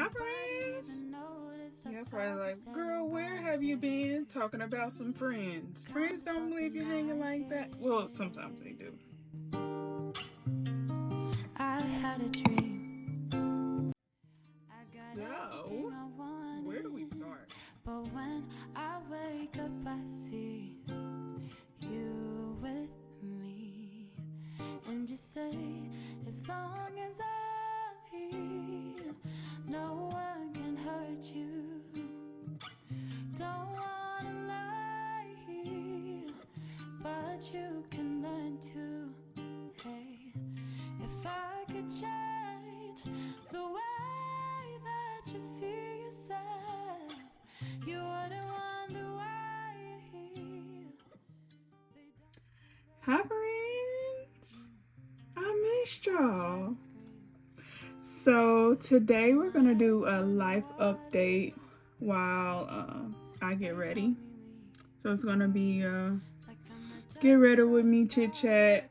Hi, friends. You're probably like, girl, where have you been? Talking about some friends. Friends don't leave you hanging like that. Well, sometimes they do. I had a dream. I got So, everything I where do we wanted, start? but when I wake up, I see you with me, and you say, as long as I'm here, no one can hurt you. Don't wanna lie here, but you can learn to. Hey, if I could change the way that you see yourself, you wouldn't wonder why you're here. Hi, friends. I missed y'all. So, today we're going to do a life update while I get ready. So, it's going to be get ready with me, chit chat,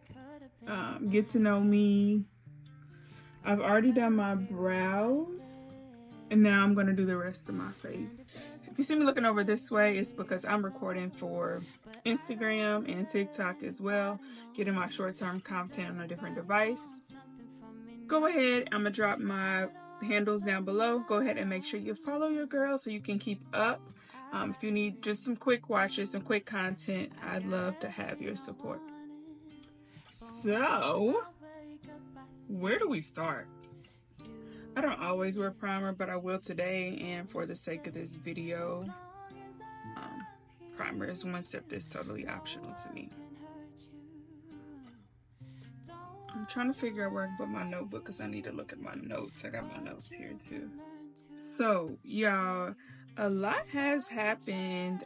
get to know me. I've already done my brows, and now I'm going to do the rest of my face. If you see me looking over this way, it's because I'm recording for Instagram and TikTok as well, getting my short-term content on a different device. Go ahead, I'm going to drop my handles down below. Go ahead and make sure you follow your girl so you can keep up. If you need just some quick watches, some quick content, I'd love to have your support. So, where do we start? I don't always wear primer, but I will today, and for the sake of this video, primer is one step that's totally optional to me. I'm trying to figure out where I can put my notebook because I need to look at my notes. I got my notes here too. So, y'all, a lot has happened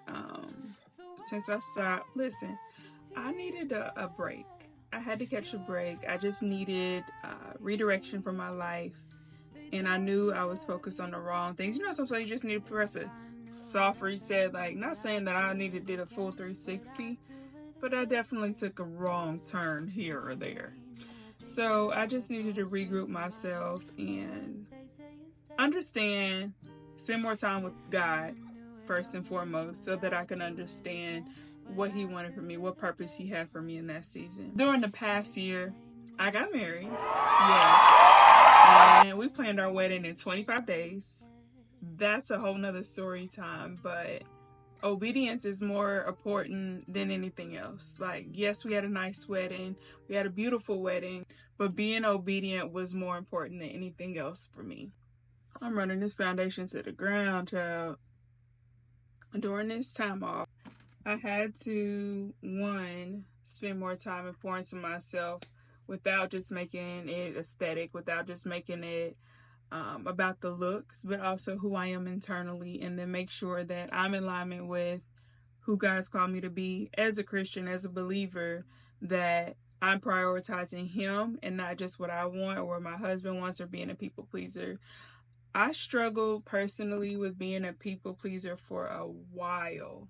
since I stopped. Listen, I needed a break. I had to catch a break. I just needed redirection for my life. And I knew I was focused on the wrong things. You know, sometimes you just need to press a soft reset. Like, not saying that I needed to do a full 360, but I definitely took a wrong turn here or there. So I just needed to regroup myself and understand, spend more time with God first and foremost, so that I can understand what He wanted for me, what purpose He had for me in that season. During the past year, I got married. Yes. And we planned our wedding in 25 days. That's a whole nother story time, but obedience is more important than anything else. Like, yes, we had a nice wedding, we had a beautiful wedding, but being obedient was more important than anything else for me. I'm running this foundation to the ground, child. During this time off, I had to, one, spend more time and pour into myself without just making it aesthetic, without just making it about the looks, but also who I am internally, and then make sure that I'm in alignment with who God's called me to be as a Christian, as a believer, that I'm prioritizing Him and not just what I want or what my husband wants or being a people pleaser. I struggled personally with being a people pleaser for a while.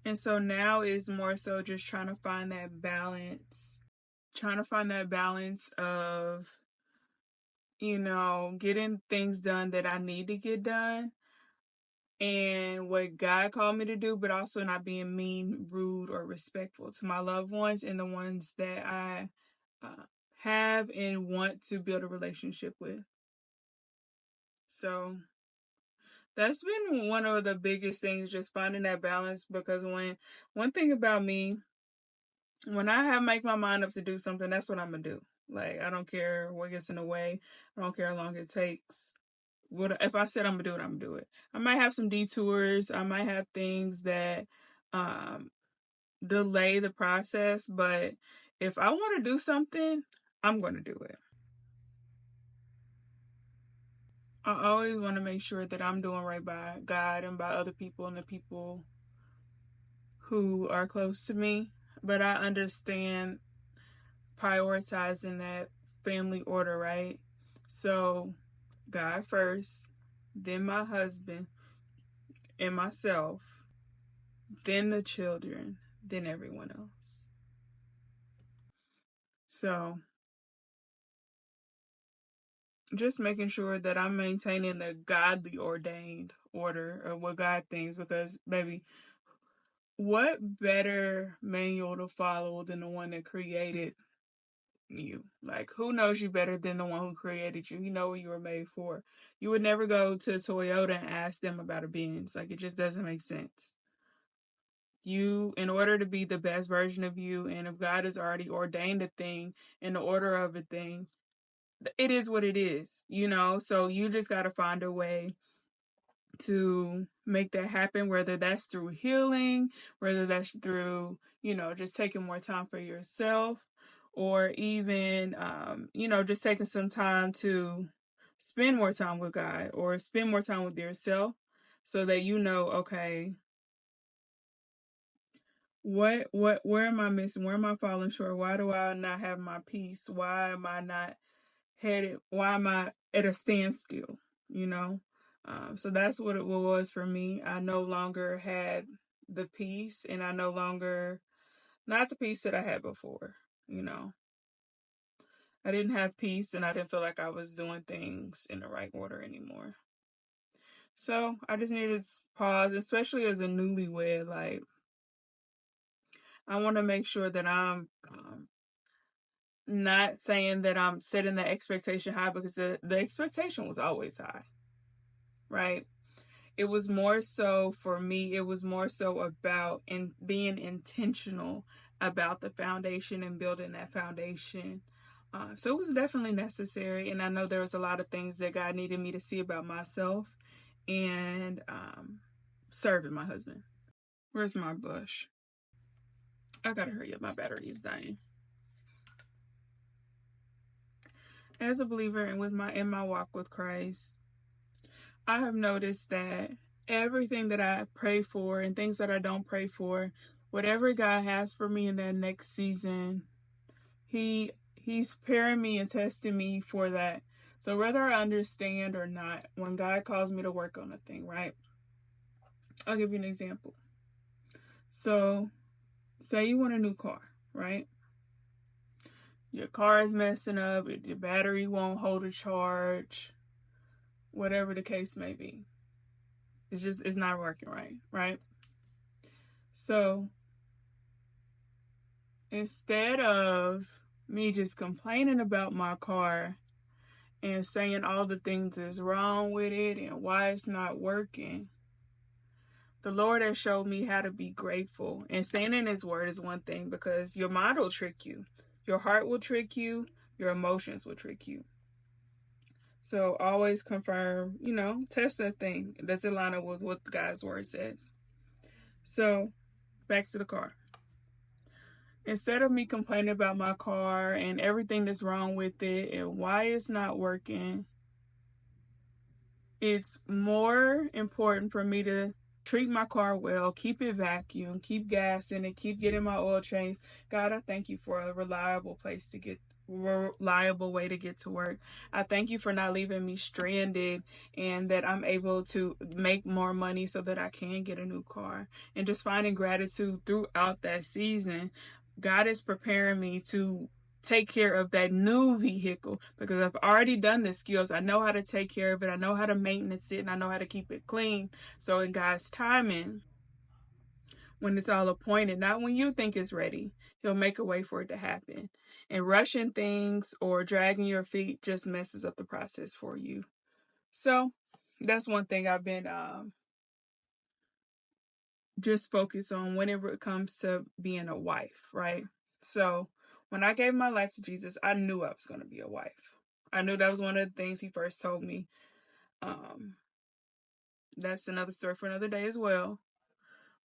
And so now is more so just trying to find that balance. Trying to find that balance of, you know, getting things done that I need to get done and what God called me to do, but also not being mean, rude, or respectful to my loved ones and the ones that I have and want to build a relationship with. So that's been one of the biggest things, just finding that balance, because one thing about me, when I have make my mind up to do something, that's what I'm gonna do. Like, I don't care what gets in the way. I don't care how long it takes. What if I said I'm gonna do it, I'm gonna do it. I might have some detours. I might have things that delay the process, but if I want to do something, I'm gonna do it. I always want to make sure that I'm doing right by God and by other people and the people who are close to me. But I understand prioritizing that family order, right? So, God first, then my husband and myself, then the children, then everyone else. So, just making sure that I'm maintaining the godly ordained order of what God thinks, because baby, what better manual to follow than the one that created you? Like, who knows you better than the one who created you? You know what you were made for. You would never go to Toyota and ask them about a Benz. Like, it just doesn't make sense. You, in order to be the best version of you, and if God has already ordained a thing in the order of a thing, it is what it is, you know? So you just got to find a way to make that happen, whether that's through healing, whether that's through, just taking more time for yourself, or even, just taking some time to spend more time with God or spend more time with yourself, so that okay, where am I missing? Where am I falling short? Why do I not have my peace? Why am I not headed? Why am I at a standstill? You know? So that's what it was for me. I no longer had the peace, and I no longer, not the peace that I had before, you know? I didn't have peace, and I didn't feel like I was doing things in the right order anymore. So I just needed to pause, especially as a newlywed. Like, I want to make sure that I'm not saying that I'm setting the expectation high, because the expectation was always high, right? It was more so for me, it was more so about being intentional about the foundation and building that foundation. So it was definitely necessary. And I know there was a lot of things that God needed me to see about myself and serving my husband. Where's my bush? I gotta hurry up. My battery is dying. As a believer and in my walk with Christ, I have noticed that everything that I pray for and things that I don't pray for, whatever God has for me in that next season, He's preparing me and testing me for that. So whether I understand or not, when God calls me to work on a thing, right? I'll give you an example. So, say you want a new car, right? Your car is messing up, your battery won't hold a charge, whatever the case may be. It's not working right? So, instead of me just complaining about my car and saying all the things that's wrong with it and why it's not working, the Lord has showed me how to be grateful. And staying in His Word is one thing, because your mind will trick you, your heart will trick you, your emotions will trick you. So always confirm, test that thing. Does it line up with what God's Word says? So back to the car. Instead of me complaining about my car and everything that's wrong with it and why it's not working, it's more important for me to treat my car well, keep it vacuumed, keep gas in it, keep getting my oil changed. God, I thank you for a reliable way to get to work. I thank you for not leaving me stranded, and that I'm able to make more money so that I can get a new car. And just finding gratitude throughout that season. God is preparing me to take care of that new vehicle, because I've already done the skills. I know how to take care of it. I know how to maintenance it, and I know how to keep it clean. So in God's timing, when it's all appointed, not when you think it's ready, He'll make a way for it to happen. And rushing things or dragging your feet just messes up the process for you. So that's one thing I've been just focused on whenever it comes to being a wife, right? So when I gave my life to Jesus, I knew I was going to be a wife. I knew that was one of the things He first told me. That's another story for another day as well.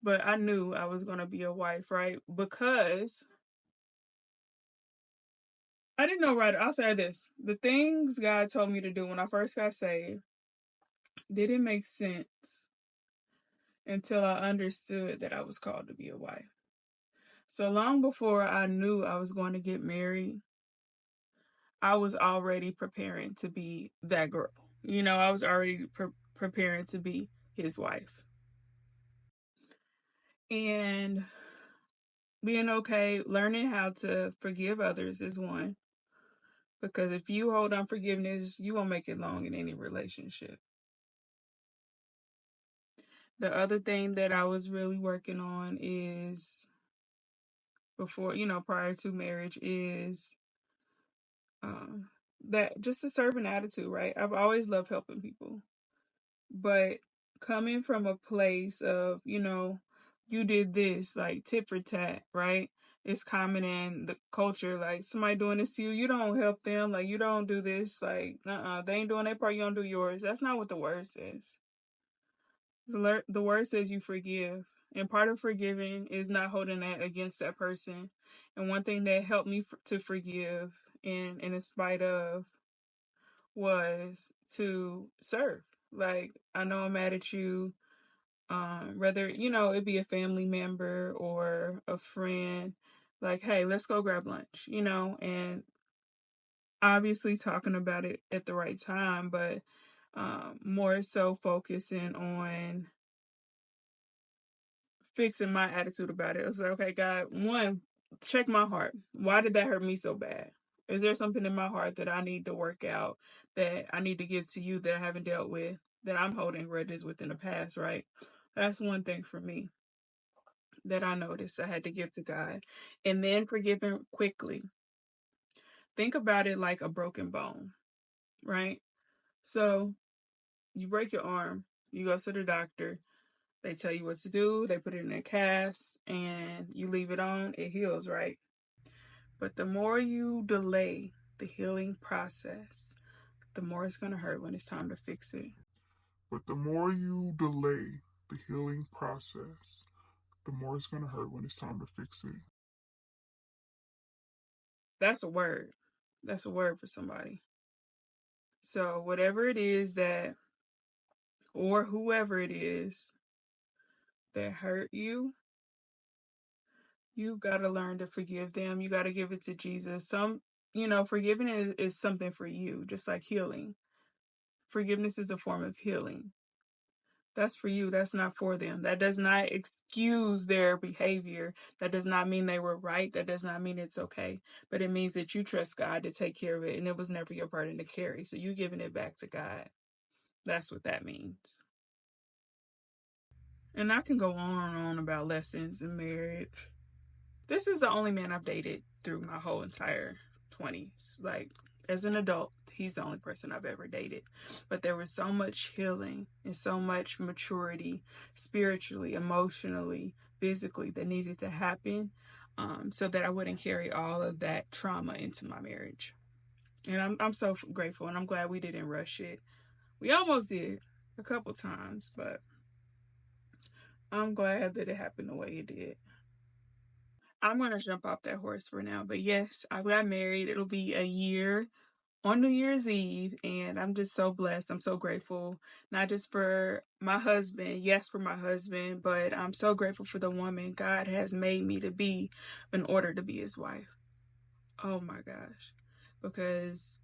But I knew I was going to be a wife, right? Because I didn't know, right? I'll say this. The things God told me to do when I first got saved didn't make sense until I understood that I was called to be a wife. So long before I knew I was going to get married, I was already preparing to be that girl. I was already preparing to be His wife. And being okay, learning how to forgive others is one. Because if you hold on forgiveness, you won't make it long in any relationship. The other thing that I was really working on is before, prior to marriage is that just a servant attitude, right? I've always loved helping people, but coming from a place of, you did this, like tit for tat, right? It's common in the culture, like somebody doing this to you, you don't help them, like you don't do this, like, they ain't doing their part, you don't do yours. That's not what the word says. The word says you forgive. And part of forgiving is not holding that against that person. And one thing that helped me to forgive and in spite of was to serve. Like, I know I'm mad at you, whether, it be a family member or a friend, like, hey, let's go grab lunch, and obviously talking about it at the right time, but more so focusing on fixing my attitude about it. I was like, okay, God, one, check my heart. Why did that hurt me so bad? Is there something in my heart that I need to work out, that I need to give to you that I haven't dealt with, that I'm holding grudges with in the past, right? That's one thing for me that I noticed I had to give to God. And then forgiving quickly. Think about it like a broken bone, right? So you break your arm, you go to the doctor, they tell you what to do, they put it in a cast, and you leave it on, it heals, right? But the more you delay the healing process, the more it's going to hurt when it's time to fix it. But the more you delay the healing process, the more it's going to hurt when it's time to fix it. That's a word. That's a word for somebody. So, whatever it is that, or whoever it is that hurt you, you got to learn to forgive them. You got to give it to Jesus. Forgiving is something for you, just like healing. Forgiveness is a form of healing. That's for you. That's not for them. That does not excuse their behavior. That does not mean they were right. That does not mean it's okay. But it means that you trust God to take care of it, and it was never your burden to carry. So you giving it back to God. That's what that means. And I can go on and on about lessons in marriage. This is the only man I've dated through my whole entire 20s. Like, as an adult, he's the only person I've ever dated. But there was so much healing and so much maturity, spiritually, emotionally, physically, that needed to happen, so that I wouldn't carry all of that trauma into my marriage. And I'm so grateful, and I'm glad we didn't rush it. We almost did a couple times, but I'm glad that it happened the way it did. I'm going to jump off that horse for now. But yes, I got married. It'll be a year on New Year's Eve. And I'm just so blessed. I'm so grateful, not just for my husband, yes, for my husband, but I'm so grateful for the woman God has made me to be in order to be his wife. Oh my gosh. Because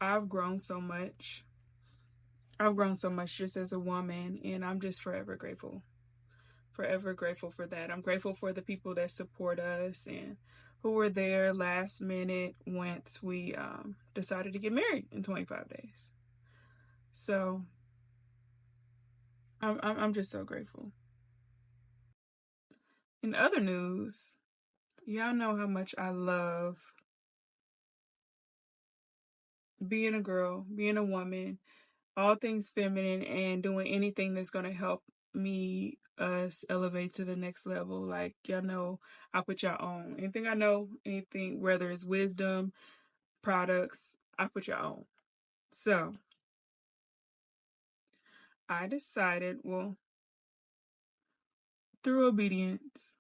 I've grown so much. I've grown so much just as a woman, and I'm just forever grateful for that. I'm grateful for the people that support us and who were there last minute once we decided to get married in 25 days. So I'm just so grateful. In other news, y'all know how much I love being a girl, being a woman, all things feminine, and doing anything that's going to help us elevate to the next level. Like, y'all know, I put y'all on. Anything I know, anything, whether it's wisdom, products, I put y'all on. So, I decided, well, through obedience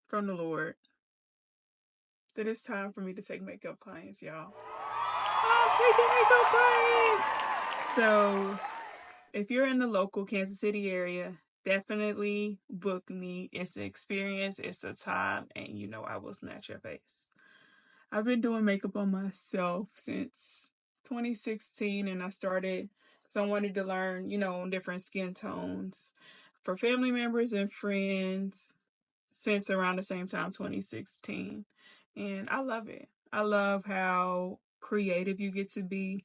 from the Lord, that it's time for me to take makeup clients, y'all. I'm taking makeup clients! So, if you're in the local Kansas City area, definitely book me. It's an experience, it's a time, and I will snatch your face. I've been doing makeup on myself since 2016, and I started because I wanted to learn, different skin tones for family members and friends since around the same time, 2016. And I love it. I love how creative you get to be.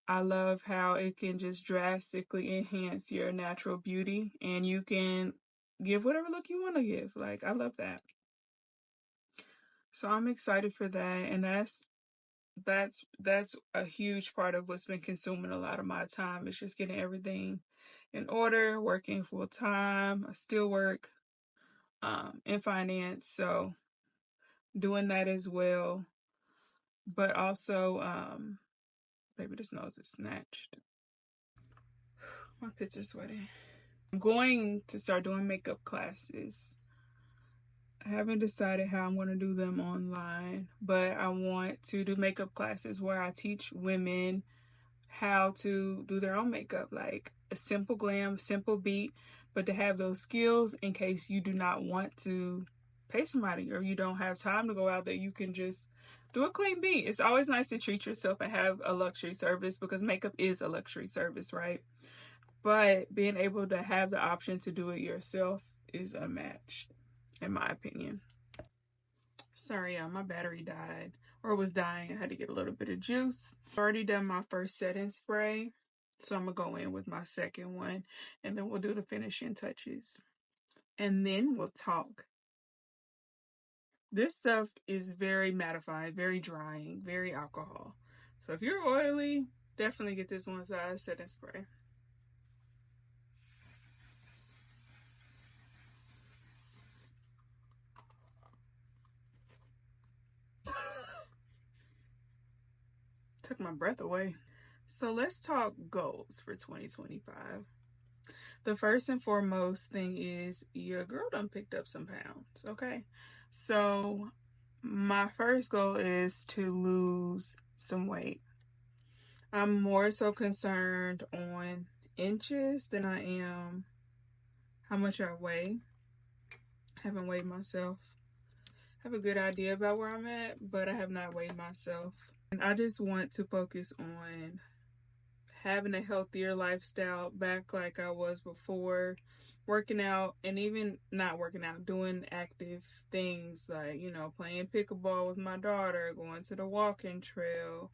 I love how it can just drastically enhance your natural beauty, and you can give whatever look you want to give. Like, I love that. So I'm excited for that, and that's a huge part of what's been consuming a lot of my time. Is just getting everything in order, working full time. I still work in finance, so doing that as well. But also, baby, this nose is snatched. My pits are sweating. I'm going to start doing makeup classes. I haven't decided how I'm going to do them online, but I want to do makeup classes where I teach women how to do their own makeup, like a simple glam, simple beat, but to have those skills in case you do not want to pay somebody or you don't have time to go out there, you can just do a clean beat. It's always nice to treat yourself and have a luxury service because makeup is a luxury service, right? But being able to have the option to do it yourself is unmatched, in my opinion. Sorry, my battery died or was dying. I had to get a little bit of juice. I've already done my first setting spray, so I'm gonna go in with my second one, and then we'll do the finishing touches, and then we'll talk. This stuff is very mattifying, very drying, very alcohol. So if you're oily, definitely get this one size setting spray. Took my breath away. So let's talk goals for 2025. The first and foremost thing is your girl done picked up some pounds, okay? So my first goal is to lose some weight. I'm more so concerned on inches than I am how much I weigh. I haven't weighed myself. I have a good idea about where I'm at, but I have not weighed myself. And I just want to focus on having a healthier lifestyle back like I was before, working out, and even not working out, doing active things like, playing pickleball with my daughter, going to the walking trail.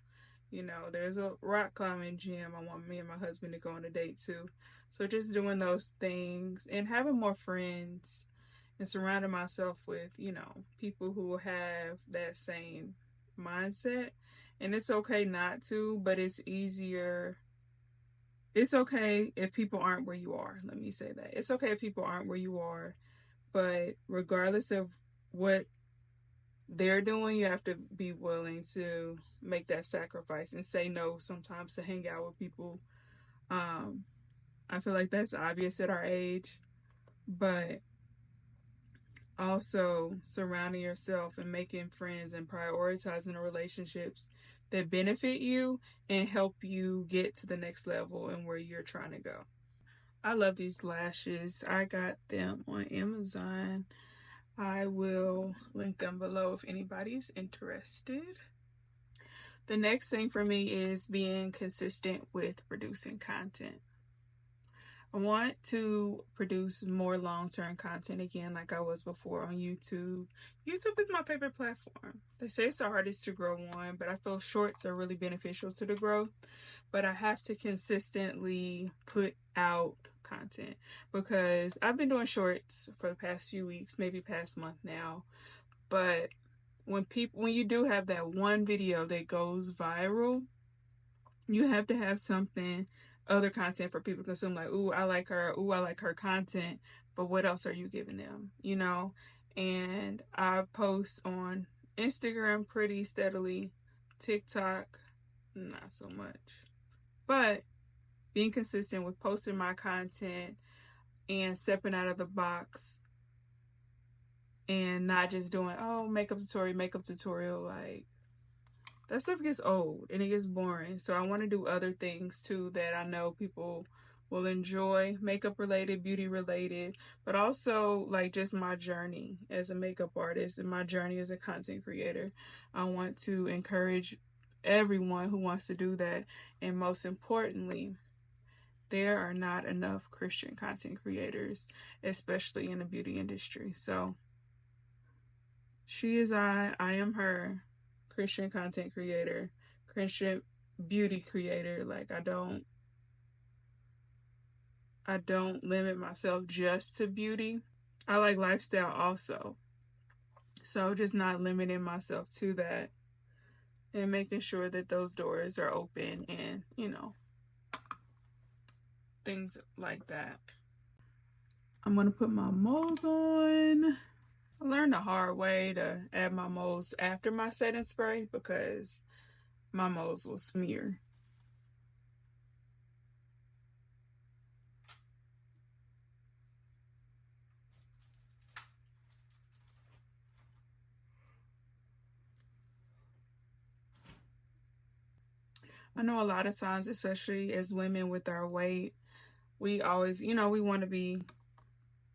There's a rock climbing gym I want me and my husband to go on a date to. So just doing those things and having more friends and surrounding myself with, people who have that same mindset. And it's okay not to, but it's easier. It's okay if people aren't where you are. Let me say that. It's okay if people aren't where you are, but regardless of what they're doing, you have to be willing to make that sacrifice and say no sometimes to hang out with people. I feel like that's obvious at our age, but also surrounding yourself and making friends and prioritizing the relationships that benefit you and help you get to the next level and where you're trying to go. I love these lashes. I got them on Amazon. I will link them below if anybody's interested. The next thing for me is being consistent with producing content. I want to produce more long-term content again like I was before on YouTube. YouTube is my favorite platform. They say it's the hardest to grow on, but I feel shorts are really beneficial to the growth. But I have to consistently put out content because I've been doing shorts for the past few weeks, maybe past month now. But when you do have that one video that goes viral, you have to have something, other content for people to consume, like, ooh, I like her, ooh, I like her content, but what else are you giving them, And I post on Instagram pretty steadily, TikTok, not so much. But being consistent with posting my content and stepping out of the box and not just doing, makeup tutorial, like, that stuff gets old and it gets boring. So I want to do other things too that I know people will enjoy, makeup related, beauty related, but also like just my journey as a makeup artist and my journey as a content creator. I want to encourage everyone who wants to do that. And most importantly, there are not enough Christian content creators, especially in the beauty industry. So She is I am her. Christian content creator, Christian beauty creator. Like I don't limit myself just to beauty. I like lifestyle also. So just not limiting myself to that and making sure that those doors are open and, you know, things like that. I'm going to put my moles on. I learned the hard way to add my moles after my setting spray because my moles will smear. I know a lot of times, especially as women with our weight, we always, you know, we want to be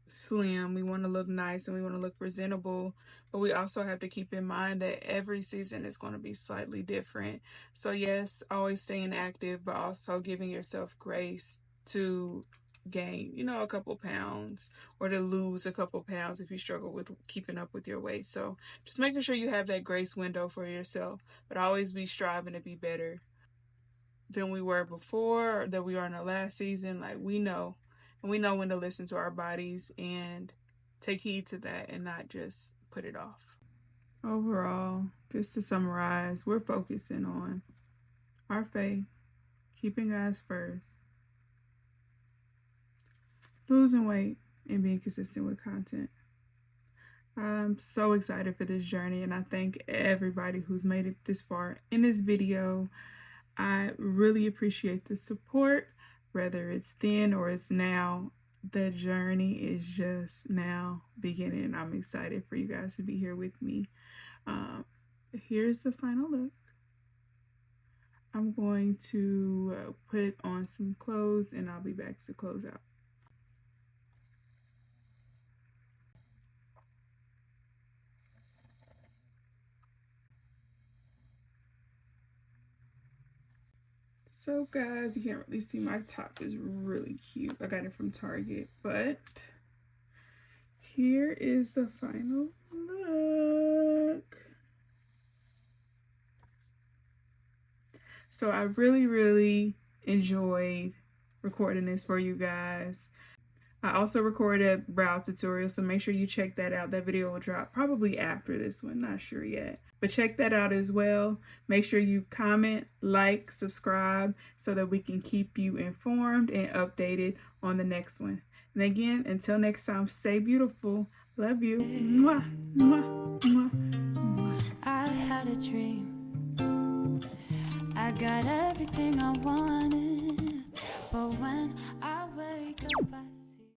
slim, we want to look nice, and we want to look presentable, but we also have to keep in mind that every season is going to be slightly different. So yes, always staying active, but also giving yourself grace to gain, you know, a couple pounds or to lose a couple pounds if you struggle with keeping up with your weight. So just making sure you have that grace window for yourself, but always be striving to be better than we were before, or that we are in the last season. Like we know, and we know when to listen to our bodies and take heed to that and not just put it off. Overall, just to summarize, we're focusing on our faith, keeping God first, losing weight, and being consistent with content. I'm so excited for this journey, and I thank everybody who's made it this far in this video. I really appreciate the support, whether it's then or it's now. The journey is just now beginning. I'm excited for you guys to be here with me. Here's the final look. I'm going to put on some clothes and I'll be back to close out. So guys, you can't really see, my top is really cute. I got it from Target, but here is the final look. So I really enjoyed recording this for you guys. I also recorded a brow tutorial, so make sure you check that out. That video will drop probably after this one, not sure yet. But check that out as well. Make sure you comment, like, subscribe, so that we can keep you informed and updated on the next one. And again, until next time, stay beautiful. Love you. Mwah, mwah, mwah, mwah. I had a dream. I got everything I wanted. But when I wake up,